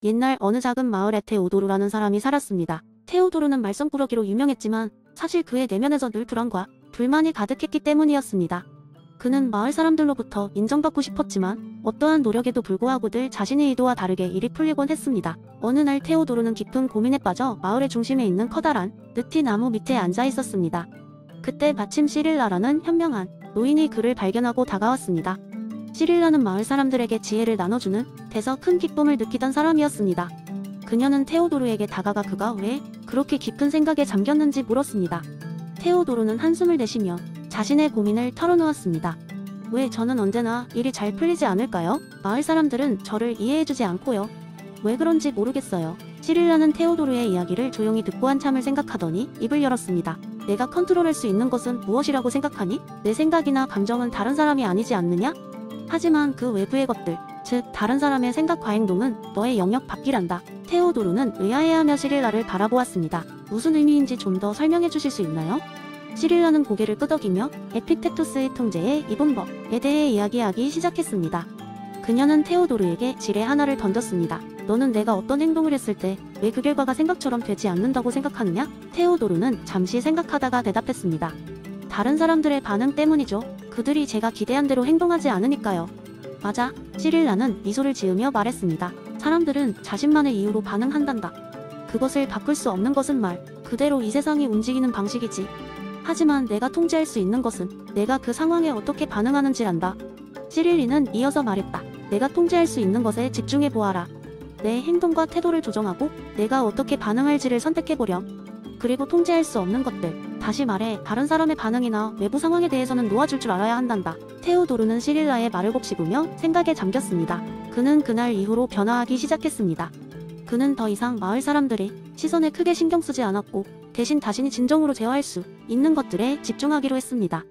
옛날 어느 작은 마을에 테오도르라는 사람이 살았습니다. 테오도르는 말썽꾸러기로 유명했지만 사실 그의 내면에서 늘 불안과 불만이 가득했기 때문이었습니다. 그는 마을 사람들로부터 인정받고 싶었지만 어떠한 노력에도 불구하고 늘 자신의 의도와 다르게 일이 풀리곤 했습니다. 어느 날 테오도르는 깊은 고민에 빠져 마을의 중심에 있는 커다란 느티나무 밑에 앉아 있었습니다. 그때 마침 시릴라라는 현명한 노인이 그를 발견하고 다가왔습니다. 시릴라는 마을 사람들에게 지혜를 나눠주는 데서 큰 기쁨을 느끼던 사람이었습니다. 그녀는 테오도르에게 다가가 그가 왜 그렇게 깊은 생각에 잠겼는지 물었습니다. 테오도르는 한숨을 내쉬며 자신의 고민을 털어놓았습니다. 왜 저는 언제나 일이 잘 풀리지 않을까요? 마을 사람들은 저를 이해해주지 않고요. 왜 그런지 모르겠어요. 시릴라는 테오도르의 이야기를 조용히 듣고 한참을 생각하더니 입을 열었습니다. 내가 컨트롤할 수 있는 것은 무엇이라고 생각하니? 내 생각이나 감정은 다른 사람이 아니지 않느냐? 하지만 그 외부의 것들, 즉 다른 사람의 생각과 행동은 너의 영역 밖이란다. 테오도르는 의아해하며 시릴라를 바라보았습니다. 무슨 의미인지 좀 더 설명해 주실 수 있나요? 시릴라는 고개를 끄덕이며 에픽테토스의 통제의 이분법에 대해 이야기하기 시작했습니다. 그녀는 테오도르에게 지뢰 하나를 던졌습니다. 너는 내가 어떤 행동을 했을 때 왜 그 결과가 생각처럼 되지 않는다고 생각하느냐? 테오도르는 잠시 생각하다가 대답했습니다. 다른 사람들의 반응 때문이죠. 그들이 제가 기대한 대로 행동하지 않으니까요. 맞아. 시릴라는 미소를 지으며 말했습니다. 사람들은 자신만의 이유로 반응한단다. 그것을 바꿀 수 없는 것은 말 그대로 이 세상이 움직이는 방식이지. 하지만 내가 통제할 수 있는 것은 내가 그 상황에 어떻게 반응하는지란다. 시릴리는 이어서 말했다. 내가 통제할 수 있는 것에 집중해 보아라. 내 행동과 태도를 조정하고 내가 어떻게 반응할지를 선택해보렴. 그리고 통제할 수 없는 것들, 다시 말해 다른 사람의 반응이나 외부 상황에 대해서는 놓아줄 줄 알아야 한단다. 테오도르는 시릴라의 말을 곱씹으며 생각에 잠겼습니다. 그는 그날 이후로 변화하기 시작했습니다. 그는 더 이상 마을 사람들의 시선에 크게 신경 쓰지 않았고 대신 자신이 진정으로 제어할 수 있는 것들에 집중하기로 했습니다.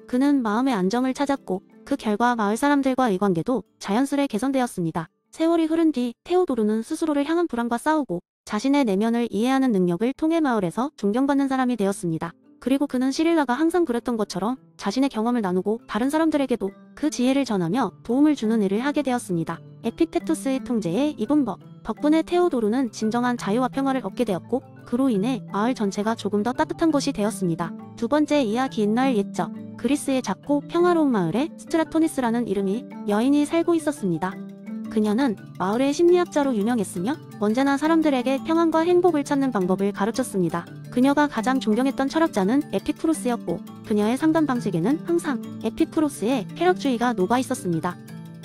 그는 마음의 안정을 찾았고 그 결과 마을 사람들과의 관계도 자연스레 개선되었습니다. 세월이 흐른 뒤 테오도르는 스스로를 향한 불안과 싸우고 자신의 내면을 이해하는 능력을 통해 마을에서 존경받는 사람이 되었습니다. 그리고 그는 시릴라가 항상 그랬던 것처럼 자신의 경험을 나누고 다른 사람들에게도 그 지혜를 전하며 도움을 주는 일을 하게 되었습니다. 에픽테토스의 통제의 이분법 덕분에 테오도르는 진정한 자유와 평화를 얻게 되었고 그로 인해 마을 전체가 조금 더 따뜻한 곳이 되었습니다. 두 번째 이야기 옛날 옛적 그리스의 작고 평화로운 마을에 스트라토니스라는 이름의 여인이 살고 있었습니다. 그녀는 마을의 심리학자로 유명했으며 언제나 사람들에게 평안과 행복을 찾는 방법을 가르쳤습니다. 그녀가 가장 존경했던 철학자는 에피쿠로스였고 그녀의 상담 방식에는 항상 에피쿠로스의 쾌락주의가 녹아 있었습니다.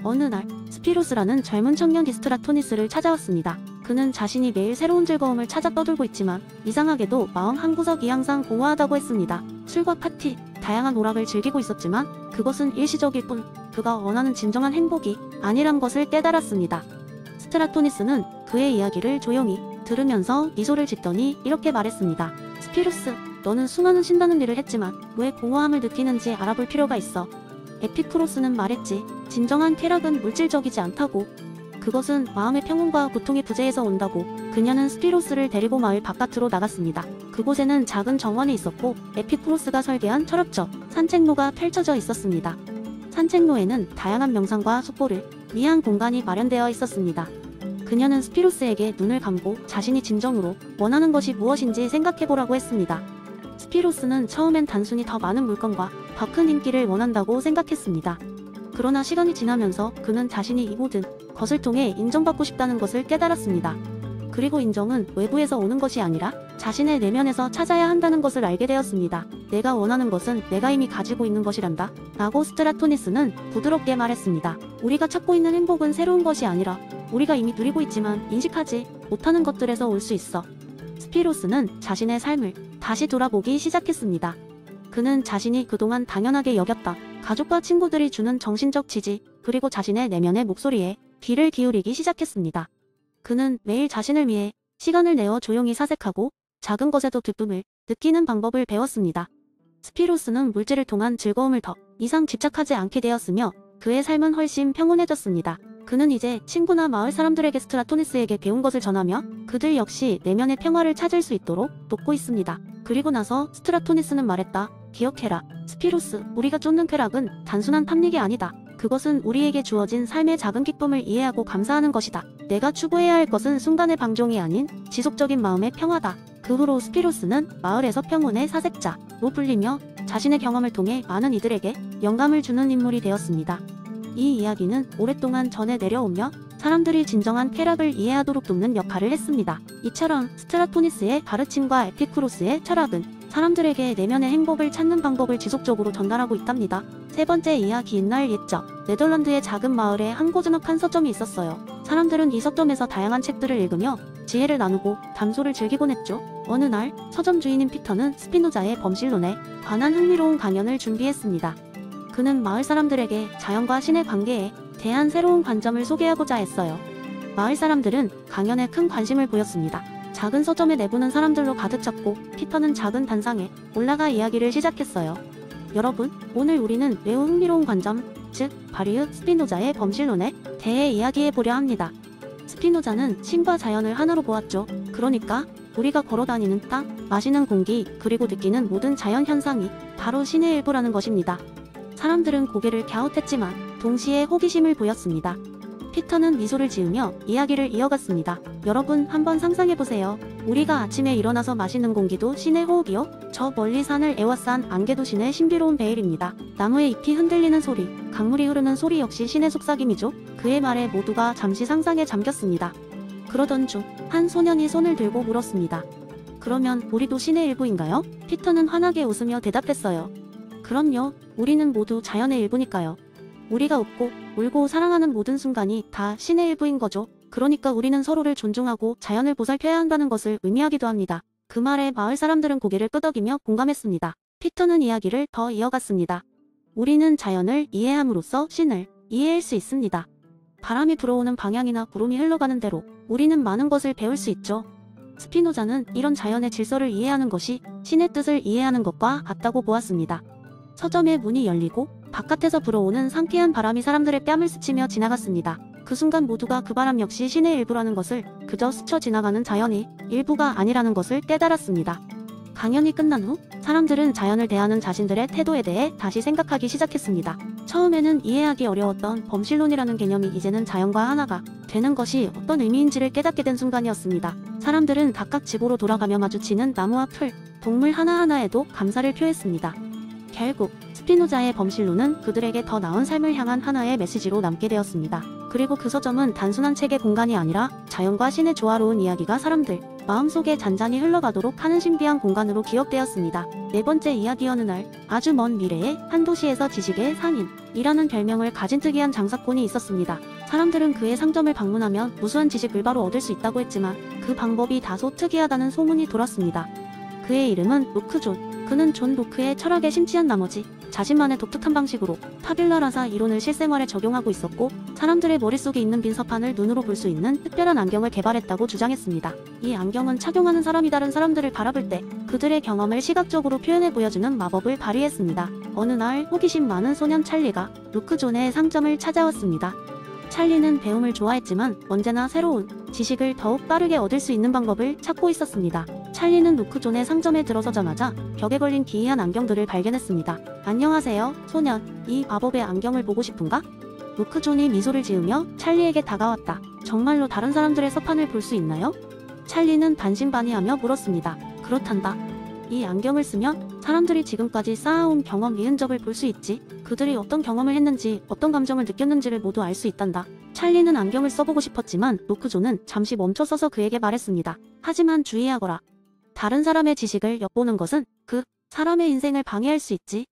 어느 날 스피루스라는 젊은 청년이 스트라토니스를 찾아왔습니다. 그는 자신이 매일 새로운 즐거움을 찾아 떠들고 있지만 이상하게도 마음 한구석이 항상 공허하다고 했습니다. 술과 파티, 다양한 오락을 즐기고 있었지만 그것은 일시적일 뿐 그가 원하는 진정한 행복이 아니란 것을 깨달았습니다. 스트라토니스는 그의 이야기를 조용히 들으면서 미소를 짓더니 이렇게 말했습니다. 스피루스, 너는 수많은 신나는 일을 했지만 왜 공허함을 느끼는지 알아볼 필요가 있어. 에피쿠로스는 말했지. 진정한 쾌락은 물질적이지 않다고. 그것은 마음의 평온과 고통의 부재에서 온다고. 그녀는 스피루스를 데리고 마을 바깥으로 나갔습니다. 그곳에는 작은 정원이 있었고 에피쿠로스가 설계한 철학적 산책로가 펼쳐져 있었습니다. 산책로에는 다양한 명상과 숙보를 위한 공간이 마련되어 있었습니다. 그녀는 스피루스에게 눈을 감고 자신이 진정으로 원하는 것이 무엇인지 생각해보라고 했습니다. 스피루스는 처음엔 단순히 더 많은 물건과 더 큰 인기를 원한다고 생각했습니다. 그러나 시간이 지나면서 그는 자신이 이 모든 것을 통해 인정받고 싶다는 것을 깨달았습니다. 그리고 인정은 외부에서 오는 것이 아니라 자신의 내면에서 찾아야 한다는 것을 알게 되었습니다. 내가 원하는 것은 내가 이미 가지고 있는 것이란다. 라고 스트라토니스는 부드럽게 말했습니다. 우리가 찾고 있는 행복은 새로운 것이 아니라 우리가 이미 누리고 있지만 인식하지 못하는 것들에서 올 수 있어. 스피루스는 자신의 삶을 다시 돌아보기 시작했습니다. 그는 자신이 그동안 당연하게 여겼다. 가족과 친구들이 주는 정신적 지지, 그리고 자신의 내면의 목소리에 귀를 기울이기 시작했습니다. 그는 매일 자신을 위해 시간을 내어 조용히 사색하고 작은 것에도 기쁨을 느끼는 방법을 배웠습니다. 스피루스는 물질을 통한 즐거움을 더 이상 집착하지 않게 되었으며 그의 삶은 훨씬 평온해졌습니다. 그는 이제 친구나 마을 사람들에게 스트라토니스에게 배운 것을 전하며 그들 역시 내면의 평화를 찾을 수 있도록 돕고 있습니다. 그리고 나서 스트라토니스는 말했다. 기억해라. 스피루스, 우리가 쫓는 쾌락은 단순한 탐닉이 아니다. 그것은 우리에게 주어진 삶의 작은 기쁨을 이해하고 감사하는 것이다. 내가 추구해야 할 것은 순간의 방종이 아닌 지속적인 마음의 평화다. 그 후로 스피로스는 마을에서 평온의 사색자로 불리며 자신의 경험을 통해 많은 이들에게 영감을 주는 인물이 되었습니다. 이 이야기는 오랫동안 전해 내려오며 사람들이 진정한 쾌락을 이해하도록 돕는 역할을 했습니다. 이처럼 스트라토니스의 가르침과 에피쿠로스의 철학은 사람들에게 내면의 행복을 찾는 방법을 지속적으로 전달하고 있답니다. 세 번째 이야기 옛날 옛적 네덜란드의 작은 마을에 한 고즈넉한 서점이 있었어요. 사람들은 이 서점에서 다양한 책들을 읽으며 지혜를 나누고 담소를 즐기곤 했죠. 어느 날 서점 주인인 피터는 스피노자의 범실론에 관한 흥미로운 강연을 준비했습니다. 그는 마을 사람들에게 자연과 신의 관계에 대한 새로운 관점을 소개하고자 했어요. 마을 사람들은 강연에 큰 관심을 보였습니다. 작은 서점의 내부는 사람들로 가득 찼고 피터는 작은 단상에 올라가 이야기를 시작했어요. 여러분, 오늘 우리는 매우 흥미로운 관점, 즉 바리흐 스피노자의 범실론에 대해 이야기해보려 합니다. 스피노자는 신과 자연을 하나로 보았죠. 그러니까 우리가 걸어다니는 땅, 마시는 공기, 그리고 느끼는 모든 자연 현상이 바로 신의 일부라는 것입니다. 사람들은 고개를 갸웃했지만 동시에 호기심을 보였습니다. 피터는 미소를 지으며 이야기를 이어갔습니다. 여러분, 한번 상상해보세요. 우리가 아침에 일어나서 마시는 공기도 신의 호흡이요. 저 멀리 산을 에워싼 안개도 신의 신비로운 베일입니다. 나무의 잎이 흔들리는 소리, 강물이 흐르는 소리 역시 신의 속삭임이죠. 그의 말에 모두가 잠시 상상에 잠겼습니다. 그러던 중 한 소년이 손을 들고 물었습니다. 그러면 우리도 신의 일부인가요? 피터는 환하게 웃으며 대답했어요. 그럼요. 우리는 모두 자연의 일부니까요. 우리가 웃고 울고 사랑하는 모든 순간이 다 신의 일부인 거죠. 그러니까 우리는 서로를 존중하고 자연을 보살펴야 한다는 것을 의미하기도 합니다. 그 말에 마을 사람들은 고개를 끄덕이며 공감했습니다. 피터는 이야기를 더 이어갔습니다. 우리는 자연을 이해함으로써 신을 이해할 수 있습니다. 바람이 불어오는 방향이나 구름이 흘러가는 대로 우리는 많은 것을 배울 수 있죠. 스피노자는 이런 자연의 질서를 이해하는 것이 신의 뜻을 이해하는 것과 같다고 보았습니다. 서점의 문이 열리고 바깥에서 불어오는 상쾌한 바람이 사람들의 뺨을 스치며 지나갔습니다. 그 순간 모두가 그 바람 역시 신의 일부라는 것을, 그저 스쳐 지나가는 자연이 일부가 아니라는 것을 깨달았습니다. 강연이 끝난 후 사람들은 자연을 대하는 자신들의 태도에 대해 다시 생각하기 시작했습니다. 처음에는 이해하기 어려웠던 범실론이라는 개념이 이제는 자연과 하나가 되는 것이 어떤 의미인지를 깨닫게 된 순간이었습니다. 사람들은 각각 집으로 돌아가며 마주치는 나무와 풀, 동물 하나하나에도 감사를 표했습니다. 결국 스피노자의 범실론은 그들에게 더 나은 삶을 향한 하나의 메시지로 남게 되었습니다. 그리고 그 서점은 단순한 책의 공간이 아니라 자연과 신의 조화로운 이야기가 사람들 마음속에 잔잔히 흘러가도록 하는 신비한 공간으로 기억되었습니다. 네 번째 이야기. 어느 날 아주 먼 미래에 한 도시에서 지식의 상인이라는 별명을 가진 특이한 장사꾼이 있었습니다. 사람들은 그의 상점을 방문하면 무수한 지식을 바로 얻을 수 있다고 했지만 그 방법이 다소 특이하다는 소문이 돌았습니다. 그의 이름은 로크존. 그는 존 로크의 철학에 심취한 나머지 자신만의 독특한 방식으로 타뷸라라사 이론을 실생활에 적용하고 있었고, 사람들의 머릿속에 있는 빈 서판을 눈으로 볼 수 있는 특별한 안경을 개발했다고 주장했습니다. 이 안경은 착용하는 사람이 다른 사람들을 바라볼 때 그들의 경험을 시각적으로 표현해 보여주는 마법을 발휘했습니다. 어느 날 호기심 많은 소년 찰리가 로크존의 상점을 찾아왔습니다. 찰리는 배움을 좋아했지만 언제나 새로운 지식을 더욱 빠르게 얻을 수 있는 방법을 찾고 있었습니다. 찰리는 로크존의 상점에 들어서자마자 벽에 걸린 기이한 안경들을 발견했습니다. 안녕하세요, 소년. 이 마법의 안경을 보고 싶은가? 로크존이 미소를 지으며 찰리에게 다가왔다. 정말로 다른 사람들의 서판을 볼 수 있나요? 찰리는 반신반의하며 물었습니다. 그렇단다. 이 안경을 쓰면 사람들이 지금까지 쌓아온 경험의 흔적을 볼 수 있지. 그들이 어떤 경험을 했는지, 어떤 감정을 느꼈는지를 모두 알 수 있단다. 찰리는 안경을 써보고 싶었지만 로크존은 잠시 멈춰서서 그에게 말했습니다. 하지만 주의하거라. 다른 사람의 지식을 엿보는 것은 그 사람의 인생을 방해할 수 있지.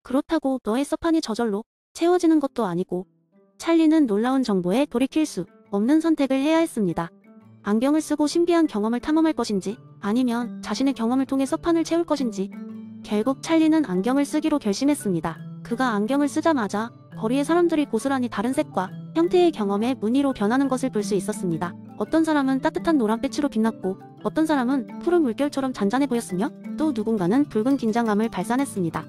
그렇다고 너의 서판이 저절로 채워지는 것도 아니고. 찰리는 놀라운 정보에 돌이킬 수 없는 선택을 해야 했습니다. 안경을 쓰고 신비한 경험을 탐험할 것인지, 아니면 자신의 경험을 통해 서판을 채울 것인지. 결국 찰리는 안경을 쓰기로 결심했습니다. 그가 안경을 쓰자마자 거리의 사람들이 고스란히 다른 색과 형태의 경험에 무늬로 변하는 것을 볼 수 있었습니다. 어떤 사람은 따뜻한 노란빛으로 빛났고, 어떤 사람은 푸른 물결처럼 잔잔해 보였으며, 또 누군가는 붉은 긴장감을 발산했습니다.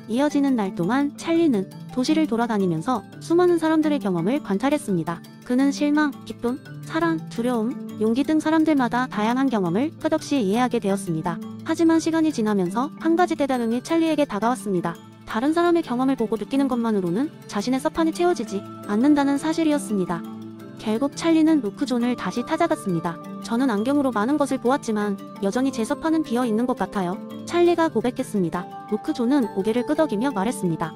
이어지는 날 동안 찰리는 도시를 돌아다니면서 수많은 사람들의 경험을 관찰했습니다. 그는 실망, 기쁨, 사랑, 두려움, 용기 등 사람들마다 다양한 경험을 끝없이 이해하게 되었습니다. 하지만 시간이 지나면서 한 가지 깨달음이 찰리에게 다가왔습니다. 다른 사람의 경험을 보고 느끼는 것만으로는 자신의 서판이 채워지지 않는다는 사실이었습니다. 결국 찰리는 루크존을 다시 찾아갔습니다. 저는 안경으로 많은 것을 보았지만 여전히 제 서판은 비어 있는 것 같아요. 찰리가 고백했습니다. 루크존은 고개를 끄덕이며 말했습니다.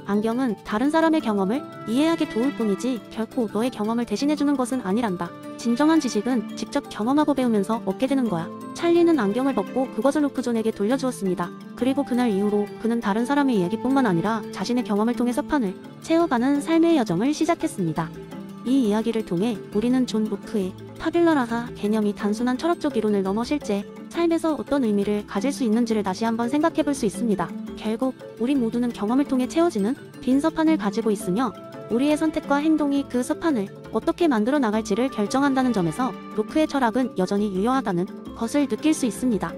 안경은 다른 사람의 경험을 이해하게 도울 뿐이지 결코 너의 경험을 대신해주는 것은 아니란다. 진정한 지식은 직접 경험하고 배우면서 얻게 되는 거야. 찰리는 안경을 벗고 그것을 루크존에게 돌려주었습니다. 그리고 그날 이후로 그는 다른 사람의 이야기뿐만 아니라 자신의 경험을 통해 서판을 채워가는 삶의 여정을 시작했습니다. 이 이야기를 통해 우리는 존 루크의 타뷸라 개념이 단순한 철학적 이론을 넘어 실제 삶에서 어떤 의미를 가질 수 있는지를 다시 한번 생각해 볼 수 있습니다. 결국 우리 모두는 경험을 통해 채워지는 빈 서판을 가지고 있으며 우리의 선택과 행동이 그 서판을 어떻게 만들어 나갈지를 결정한다는 점에서 루크의 철학은 여전히 유효하다는 것을 느낄 수 있습니다.